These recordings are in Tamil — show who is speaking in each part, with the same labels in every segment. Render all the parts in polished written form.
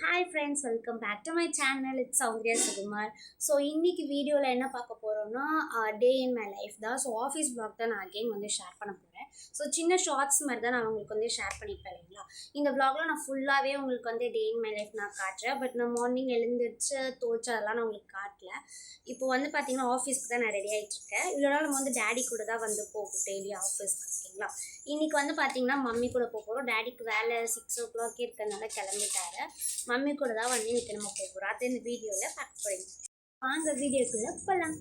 Speaker 1: Hi friends, welcome back to my channel. It's Soundriya Sukumar. So இன்றைக்கி வீடியோவில் என்ன பார்க்க போகிறோன்னா டே இன் மை லைஃப் தான். ஸோ ஆஃபீஸ் ப்ளாக் தான் நான் அகெயின் வந்து ஷேர் பண்ண போகிறேன். ஸோ சின்ன ஷார்ட்ஸ் மாதிரி தான் நான் உங்களுக்கு வந்து ஷேர் பண்ணிப்பேன் இல்லைங்களா. இந்த வ்ளாகில் நான் ஃபுல்லாகவே உங்களுக்கு வந்து டே இன் மை லைஃப் நான் காட்டுறேன். பட் நான் மார்னிங் எழுந்திரிச்சு தோச்சு அதெல்லாம் நான் உங்களுக்கு காட்டல. இப்போ வந்து பார்த்திங்கன்னா ஆஃபீஸ்க்கு தான் நான் ரெடி ஆகிட்டுருக்கேன். இவ்வளோ நாள் நம்ம வந்து டேடி கூட தான் வந்து போகும் டெய்லி ஆஃபீஸ்க்கு ஓகேங்களா. இன்றைக்கி வந்து பார்த்திங்கன்னா மம்மி கூட போகிறோம். டேடிக்கு வேலை 6 o'clock இருக்கிறதுனால கிளம்பிட்டாரு. மம்மி கூட தான் வந்து இன்றைக்கி நம்ம போகிறோம். அதை இந்த வீடியோவில் பார்க்க போகிறீங்க. வாங்க வீடியோக்குள்ளே போகலாம்.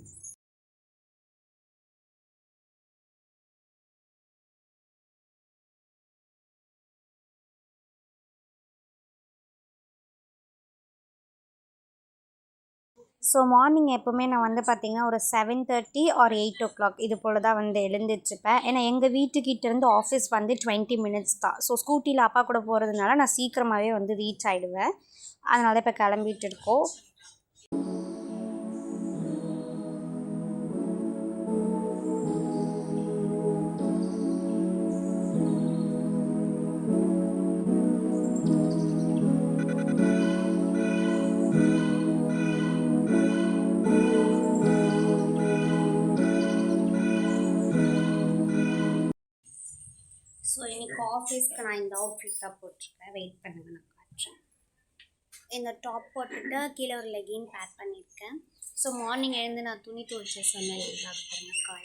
Speaker 1: ஸோ மார்னிங் எப்போவுமே நான் வந்து பார்த்திங்கன்னா ஒரு 7:30 or 8 o'clock இது போல் தான் வந்து எழுந்திரிச்சுப்பேன். ஏன்னா எங்கள் வீட்டுக்கிட்டேருந்து ஆஃபீஸ் வந்து 20 minutes தான். ஸோ ஸ்கூட்டியில் அப்பா கூட போகிறதுனால நான் சீக்கிரமாகவே வந்து ரீச் ஆகிடுவேன். அதனால தான் இப்போ கிளம்பிட்டு இருக்கோம். ஸோ இன்றைக்கி ஆஃபீஸ்க்கு நான் இந்த அவுட்ஃபிட் தான் போட்டிருக்கேன். வெயிட் பண்ணுங்க, நான் காட்டுறேன். இந்த டாப் போட்டுட்டு கீழே ஒரு லெகின் பேக் பண்ணியிருக்கேன். ஸோ மார்னிங் எழுந்து நான் துணி துவைச்ச சொன்னேன் இல்லைங்களா, அது பாருங்கள் காய.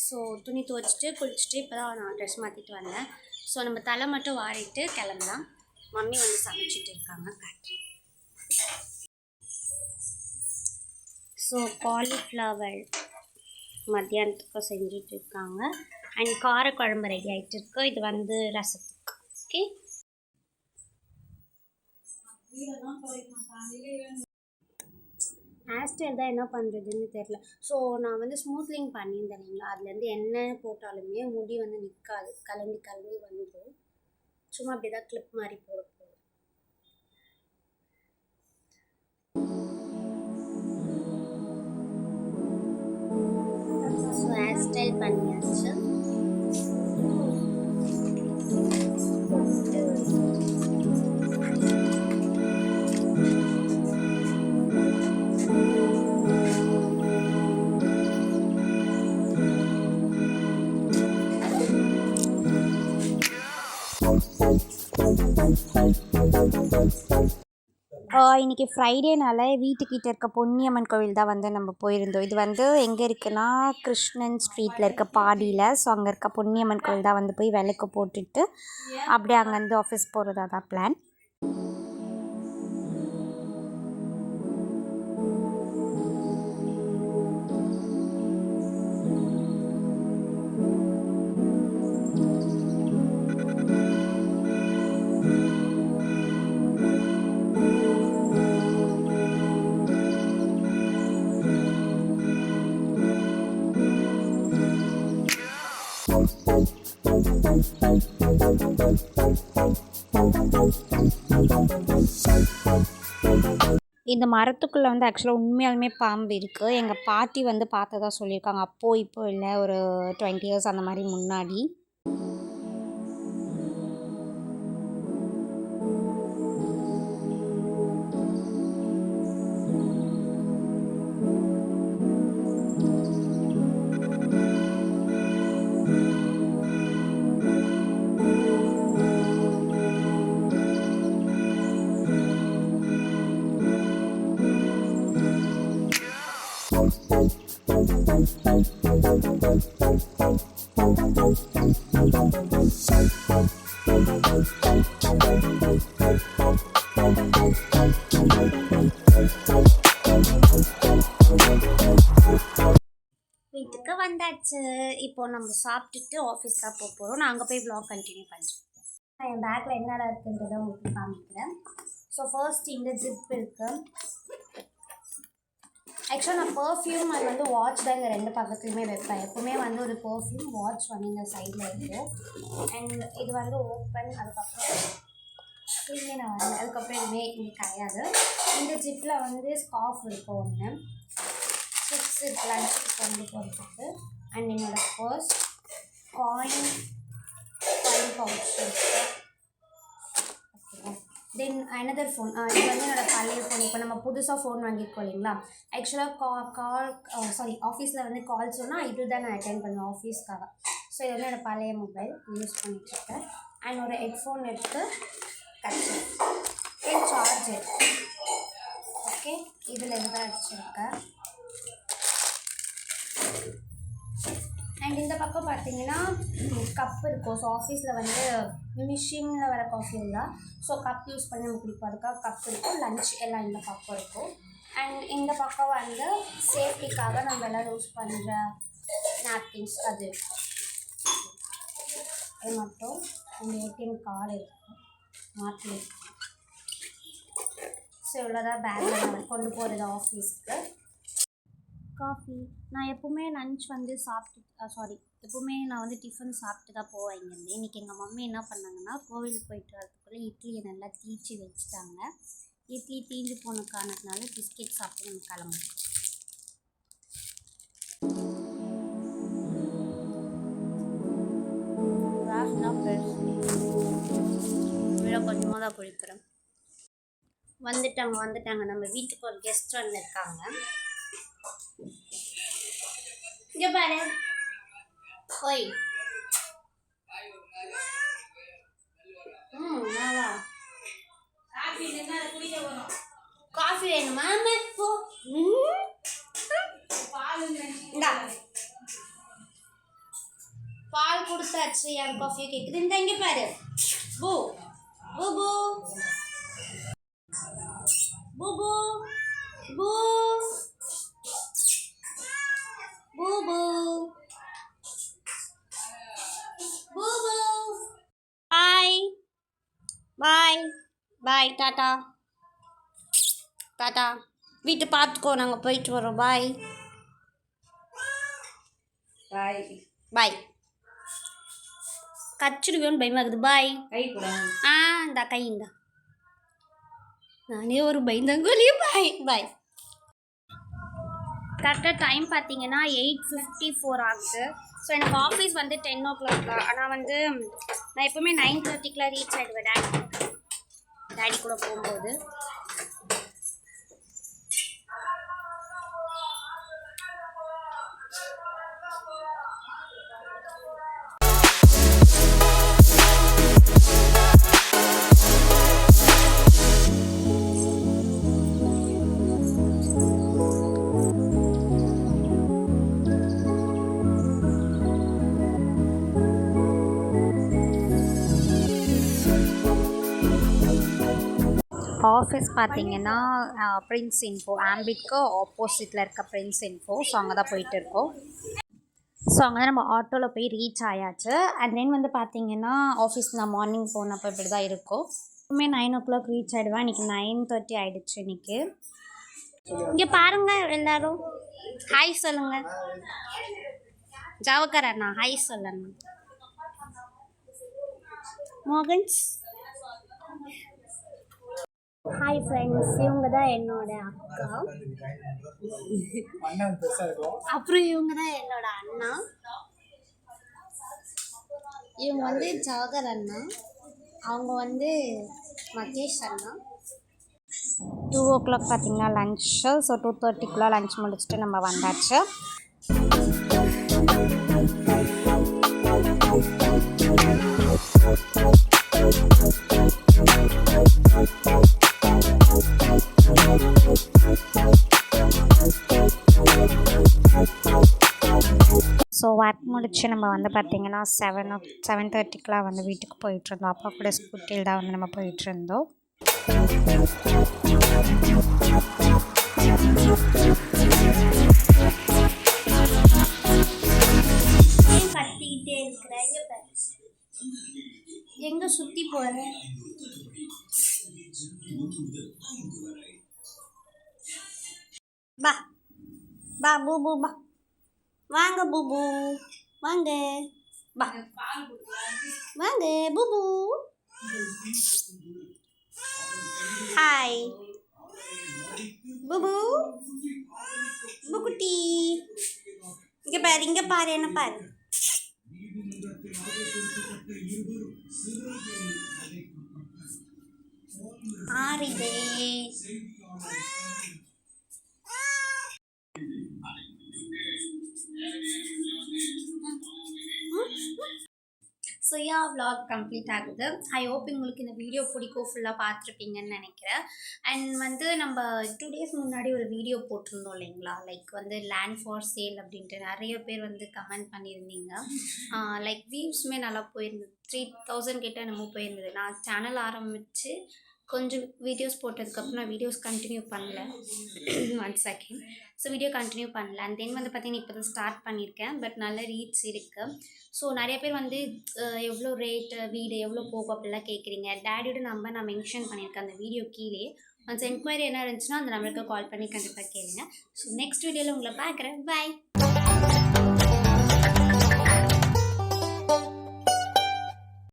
Speaker 1: ஸோ துணி துவைச்சிட்டு குளிச்சுட்டு இப்போ தான் நான் ட்ரெஸ் மாற்றிட்டு வந்தேன். ஸோ நம்ம தலை மட்டும் வாரிட்டு கிளம்பலாம். மம்மி வந்து சமைச்சிட்டு இருக்காங்க, காட்டுறேன். ஸோ காலிஃப்ளவர் மத்தியானத்துக்கு செஞ்சுட்டு இருக்காங்க. அண்ட் காரக்குழம்பு ரெடி ஆகிட்டு இருக்கு. இது வந்து ரசத்துக்கு. ஓகே, ஹேர் ஸ்டைல் தான் என்ன பண்ணுறதுன்னு தெரில. ஸோ நான் வந்து ஸ்மூத்லிங் பண்ணியிருந்தேன் இல்லைங்களா, அதுலேருந்து என்ன போட்டாலுமே முடி வந்து நிற்காது, கலந்து வந்து சும்மா அப்படி தான் கிளிப் மாதிரி போட போகுது. ஸோ ஹேர் ஸ்டைல் பண்ணியாச்சு. இன்றைக்கி ஃப்ரைடேனால வீட்டுக்கிட்ட இருக்க பொன்னியம்மன் கோவில் தான் வந்து நம்ம போயிருந்தோம். இது வந்து எங்கே இருக்குன்னா கிருஷ்ணன் ஸ்ட்ரீட்டில் இருக்க பாடியில். ஸோ அங்கே இருக்க பொன்னியம்மன் கோவில் தான் வந்து போய் விளக்கு போட்டுட்டு அப்படியே அங்கேருந்து ஆஃபீஸ் போகிறதா தான் பிளான். இந்த மரத்துக்குள்ளே வந்து ஆக்சுவலாக உண்மையாலுமே பாம்பு இருக்குது. எங்கள் பாட்டி வந்து பார்த்ததா சொல்லியிருக்காங்க. அப்போது இப்போ இல்லை, ஒரு 20 years அந்த மாதிரி முன்னாடி. வீட்டுக்கு வந்தாச்சு. இப்போ நம்ம சாப்பிட்டுட்டு ஆஃபீஸ் தான் போக போகிறோம். நான் அங்கே போய் வ்ளாக் கண்டினியூ பண்ணுறேன். நான் என் பேக்கில் என்னடா இருக்குன்றதை உங்களுக்கு காமிக்கிறேன். ஸோ ஃபர்ஸ்ட் இந்த ஜிப் இருக்குது. ஆக்சுவலாக நான் பர்ஃப்யூம் அது வந்து வாட்ச் தான் இந்த ரெண்டு பக்கத்துலையுமே வைப்பேன். எப்போவுமே வந்து ஒரு பர்ஃப்யூம் வாட்ச் வந்து இந்த சைடில் இருக்குது. அண்ட் இது வந்து ஓப்பன், அதுக்கப்புறம் இதுவுமே நான் வந்து அதுக்கப்புறம் எதுவுமே இங்கே கிடையாது. இந்த ஜிப்பில் வந்து ஸ்கார்ஃப் இருக்கும் ஒன்று, சிப்ஸ் லஞ்சுக்கு கொண்டு போகிறதுக்கு. அண்ட் என்னோடய பர்ஸ், காயின், 5 பவுச் இருக்குது. Okay, then another phone. இது வந்து என்னோடய பழைய ஃபோன். இப்போ நம்ம புதுசாக ஃபோன் வாங்கியிருக்கோம் இல்லைங்களா. ஆக்சுவலாக ஆஃபீஸில் வந்து கால் சொன்னால் இது தான் நான் அட்டென்ட் பண்ணுவேன் ஆஃபீஸ்க்காக. ஸோ இது வந்து என்னோடய பழைய மொபைல் யூஸ் பண்ணிட்டுருக்கேன். அண்ட் ஒரு ஹெட்ஃபோன் எடுத்து கட்சி சார்ஜர். ஓகே, இதில் இதுதான் வச்சுருக்கேன். அண்ட் இந்த பக்கம் பார்த்தீங்கன்னா கப் இருக்கும். ஸோ ஆஃபீஸில் வந்து மிஷினில் வர காஃபி இல்லை, ஸோ கப் யூஸ் பண்ணி நம்ம குடிப்போம். அதுக்காக கப் இருக்கும். லஞ்ச் எல்லாம் இந்த பக்கம் இருக்கும். அண்ட் இந்த பக்கம் வந்து சேஃப்டிக்காக நம்ம எல்லாம் யூஸ் பண்ணுற நாப்கின்ஸ் அது மட்டும். அந்த ஏடிஎம் கார்டு இருக்கும், மாற்றி. ஸோ இவ்வளோதான் பேக்கில் நான் கொண்டு போகிறது ஆஃபீஸ்க்கு. காஃபி நான் எப்போவுமே லன்ச் வந்து எப்போவுமே நான் வந்து டிஃபன் சாப்பிட்டு தான் போவேன் இங்கேருந்து. இன்றைக்கி எங்கள் மம்மி என்ன பண்ணாங்கன்னா, கோவிலுக்கு போயிட்டு வரதுக்குள்ளே இட்லியை நல்லா தீச்சி வச்சுட்டாங்க. இட்லி தீஞ்சு போன காரணத்தினால பிஸ்கெட் சாப்பிட்டு நம்ம கிளம்புறோம். கொஞ்சமாக தான் குடிக்கிறேன். வந்துட்டாங்க. நம்ம வீட்டுக்கு ஒரு கெஸ்ட் வந்துருக்காங்க. இங்கே பாரு. ஓய், காஃபி வேணுமா? பால் கொடுத்தாச்சு. என் காஃபியை கேட்குது. இந்த இங்கே பாரு. பூ பூபூ பூபூ பூ பூபூ பூபூ. பாய் பாய் பாய். Tata tata. வீட்டு பார்த்துக்கோ, நாங்கள் போயிட்டு வரோம். பாய் பாய் பாய். கச்சிடுவேன்னு பயமாகுது. பாய். கை கூட. இந்த கை இந்த நானே ஒரு பயந்தாங்கோலியே. பாய் பாய். கரெக்டாக டைம் பார்த்தீங்கன்னா 8:54 ஆகுது. ஸோ எனக்கு ஆஃபீஸ் வந்து 10 o'clock. ஆனால் வந்து நான் எப்போவுமே 9:30 ரீச் ஆகிடுவேன் டேடி கூட போகும்போது. ஆஃபீஸ் பார்த்தீங்கன்னா பிரின்ஸ் இன்ஃபோ, ஆம்பிட்க்கு ஆப்போசிட்டில் இருக்க பிரின்ஸ் இன்ஃபோ. ஸோ அங்கே தான் போயிட்டு இருக்கோம். ஸோ அங்கே தான் நம்ம ஆட்டோவில் போய் ரீச் ஆயாச்சு. அண்ட் தென் வந்து பார்த்தீங்கன்னா ஆஃபீஸ் நான் மார்னிங் போனப்போ இப்படி தான் இருக்கும். எப்பவுமே 9 o'clock ரீச் ஆகிடுவேன். இன்றைக்கி 9:30 ஆகிடுச்சு. இன்றைக்கி இங்கே பாருங்கள், எல்லோரும் ஹாய் சொல்லுங்கள். ஜாவக்கர் அண்ணா ஹாய் சொல்லண்ணா. மோகன்ஸ் ஹாய் ஃப்ரெண்ட்ஸ். இவங்க தான் என்னோட அக்கா. அப்புறம் இவங்க தான் என்னோட அண்ணா. இவங்க வந்து ஜாகர் அண்ணா, அவங்க வந்து மகேஷ் அண்ணா. 2 o'clock பார்த்தீங்கன்னா லன்ச்சு. ஸோ 2:30 லன்ச் முடிச்சுட்டு நம்ம வந்தாச்சு. ஸோ ஒர்க் முடிச்சு நம்ம வந்து பார்த்திங்கன்னா 7:30 வந்து வீட்டுக்கு போயிட்டுருந்தோம். அப்பா கூட ஸ்கூட்டியில் தான் வந்து நம்ம போயிட்டுருந்தோம். கத்திக்கிட்டே இருக்கிறேன். எங்கே சுற்றி போகிறேன்? பா பா பூபூ பா. வாங்க பூபூ வாங்க. பா வாங்க பூபூ. ஹாய் பூபூ பூக்குட்டி. இங்கே பாரு என்ன பாரு. ஆறிதே. ஸோ vlog கம்ப்ளீட் ஆகுது. ஐ ஹோப் உங்களுக்கு இந்த வீடியோ பிடிக்கும், ஃபுல்லாக பார்த்துருப்பீங்கன்னு நினைக்கிறேன். அண்ட் வந்து நம்ம 2 days முன்னாடி ஒரு வீடியோ போட்டிருந்தோம் இல்லைங்களா, லைக் வந்து லேண்ட் ஃபார் சேல் அப்படின்ட்டு நிறைய பேர் வந்து கமெண்ட் பண்ணியிருந்தீங்க. லைக் வியூஸுமே நல்லா போயிருந்தது, 3000 கிட்ட என்னமோ போயிருந்தது. நான் சேனல் ஆரம்பித்து கொஞ்சம் வீடியோஸ் போட்டதுக்கப்புறம் நான் வீடியோஸ் கண்டினியூ பண்ணல. 1 செகண்ட். ஸோ வீடியோ கண்டினியூ பண்ணல. அண்ட் தென் வந்து பார்த்தீங்கன்னா இப்போ தான் ஸ்டார்ட் பண்ணியிருக்கேன். பட் நல்ல ரீச் இருக்குது. ஸோ நிறைய பேர் வந்து எவ்வளோ ரேட்டு வீடு எவ்வளோ போகும் அப்படிலாம் கேட்குறீங்க. டேடியோட நம்பர் நான் மென்ஷன் பண்ணியிருக்கேன் அந்த வீடியோ கீழே. ஒன்ஸ் என்கொயரி என்ன இருந்துச்சுன்னா அந்த நம்பருக்கு கால் பண்ணி கண்டிப்பாக கேளுங்க. ஸோ நெக்ஸ்ட் வீடியோவில் உங்களை பார்க்குறேன். பை.